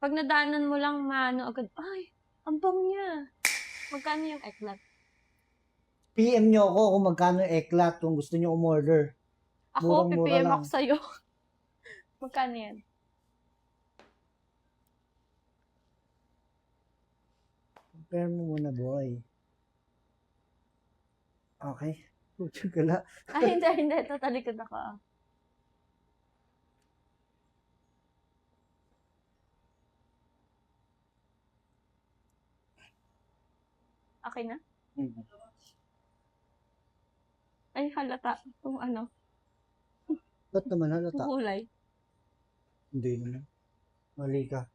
Pag nadaanan mo lang, maano agad, ay, ang bango niya. Magkano yung eklat? PM nyo ako kung magkano yung eklat kung gusto nyo umorder. Ako, Murang-mura PPM lang. ako sa'yo. Magkano yan? Compare mo muna, boy. Okay. Pucho gala. Ay, hindi. Tatalikod ako. Okay na? Hmm. Ay, halata. Itong ano, Ba't naman halata? kulay. Hindi naman. Mali ka.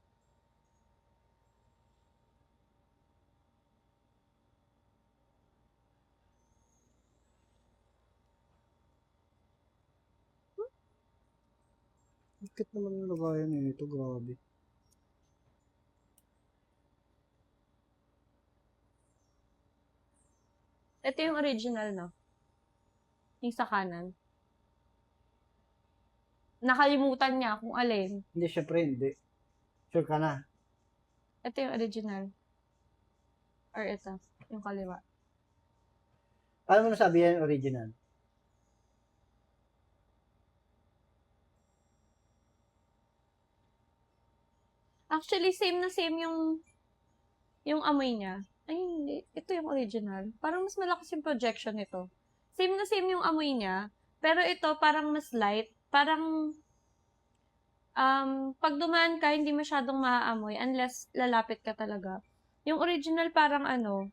Bakit naman yung lagayan nito? Grabe. Ito yung original, no? Yung sa kanan. Nakalimutan niya kung alin. Hindi, syempre hindi. Sure ka na. Ito yung original. Or ito, yung kaliwa. Paano mo nasabi yan yung original? Actually, same na same yung amoy niya. Ay, hindi. Ito yung original. Parang mas malakas yung projection nito. Same na same yung amoy niya. Pero ito, parang mas light. Parang, pag dumaan ka, hindi masyadong maaamoy unless lalapit ka talaga. Yung original parang ano,